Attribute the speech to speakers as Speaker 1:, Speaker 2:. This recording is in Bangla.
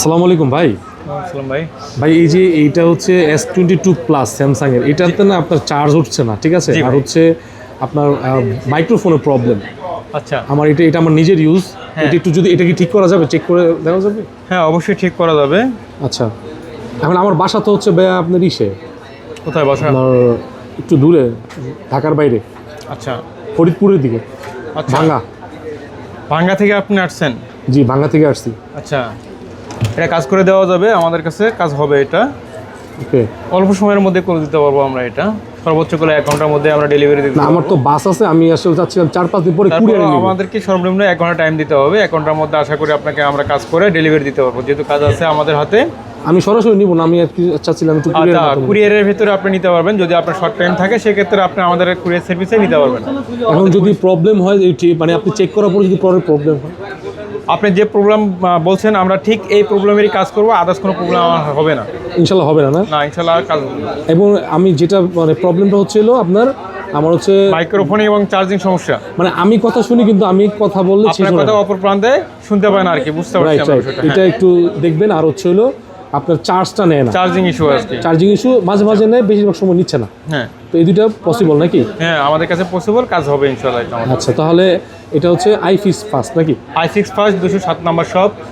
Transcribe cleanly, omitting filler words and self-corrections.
Speaker 1: আসসালামু আলাইকুম ভাই।
Speaker 2: আসসালাম ভাই।
Speaker 1: ভাই এই যে এইটা হচ্ছে S22 প্লাস স্যামসাং এর, এটাতে না আপনার চার্জ উঠছে না, ঠিক আছে?
Speaker 2: জি
Speaker 1: আর
Speaker 2: ভাই।
Speaker 1: হচ্ছে আপনার মাইক্রোফোনের প্রবলেম।
Speaker 2: আচ্ছা,
Speaker 1: আমার এটা আমার নিজের ইউজ।
Speaker 2: হ্যাঁ।
Speaker 1: এটা একটু যদি এটা কি ঠিক করা যাবে, চেক করে দেওয়া যাবে?
Speaker 2: হ্যাঁ অবশ্যই ঠিক করা যাবে।
Speaker 1: আচ্ছা, এখন আমার বাসা তো হচ্ছে ভাইয়া আপনার ইসে,
Speaker 2: কোথায় বসা?
Speaker 1: আপনার একটু দূরে, ঢাকার বাইরে,
Speaker 2: আচ্ছা
Speaker 1: ফরিদপুরের দিকে,
Speaker 2: আচ্ছা।
Speaker 1: ভাঙ্গা।
Speaker 2: ভাঙ্গা থেকে আপনি আসছেন?
Speaker 1: জি, ভাঙ্গা থেকে আসছি।
Speaker 2: আচ্ছা, এটা কাজ করে দেওয়া যাবে, আমাদের কাছে কাজ হবে। এটা
Speaker 1: ওকে।
Speaker 2: অল্প সময়ের মধ্যে করে দিতে পারবো আমরা। এটা সর্বোচ্চ করে 1 ঘন্টার মধ্যে আমরা ডেলিভারি দিতে
Speaker 1: না, আমার তো বাস আছে, আমি আসলে চাচ্ছিলাম 4-5 দিন পরে
Speaker 2: তারপর
Speaker 1: কুরিয়ারে নিব।
Speaker 2: আমাদেরকে সর্বনিম্ন 1 ঘন্টা টাইম দিতে হবে। 1 ঘন্টার মধ্যে আশা করি আপনাকে আমরা কাজ করে ডেলিভারি দিতে পারবো, যেহেতু কাজ আছে আমাদের হাতে।
Speaker 1: আমি সরাসরি নিব না, আমি আর কি চাচ্ছিলাম একটু কুরিয়ারের
Speaker 2: আচ্ছা,
Speaker 1: মাধ্যমে।
Speaker 2: কুরিয়ারের ভিতরে আপনি নিতে পারবেন। যদি আপনার শর্ট টাইম থাকে সেক্ষেত্রে আপনি আমাদের কুরিয়ার সার্ভিসে নিতে পারবেন।
Speaker 1: এখন যদি প্রবলেম হয়, মানে আপনি চেক করার পরে যদি প্রবলেম হয়,
Speaker 2: আপনি যে প্রবলেম বলছেন আমরা ঠিক এই প্রবলেমেরই কাজ করবো, আদার্স কোনো প্রবলেম আমার হবে না।
Speaker 1: ইনশাল্লাহ হবে না? না,
Speaker 2: না, ইনশাল্লাহ আর কাজ হবে না।
Speaker 1: এবং আমি যেটা মানে প্রবলেমটা হচ্ছিল আপনার, আমার হচ্ছে
Speaker 2: মাইক্রোফোন এবং চার্জিং সমস্যা।
Speaker 1: মানে আমি কথা শুনি কিন্তু আমি কথা বললে
Speaker 2: আপনার কথা অপর প্রান্তে শুনতে পায় না আর কি, বুঝতে পারছি
Speaker 1: রাইট
Speaker 2: আমরা
Speaker 1: রাইট,
Speaker 2: বিষয়টা।
Speaker 1: এটা একটু দেখবেন। আর হচ্ছে হলো আপনার চার্জটা নেয় না,
Speaker 2: চার্জিং ইস্যু আছে।
Speaker 1: চার্জিং ইস্যু মাঝে মাঝে নেয়, বেশিরভাগ সময় নিচ্ছে না।
Speaker 2: হ্যাঁ
Speaker 1: তো এই দুইটা পসিবল নাকি?
Speaker 2: হ্যাঁ, আমাদের কাছে পসিবল, কাজ হবে ইনশাল্লাহ।
Speaker 1: আচ্ছা, তাহলে এটা হচ্ছে i6 ফাস্ট নাকি?
Speaker 2: i6 first 207 number shop.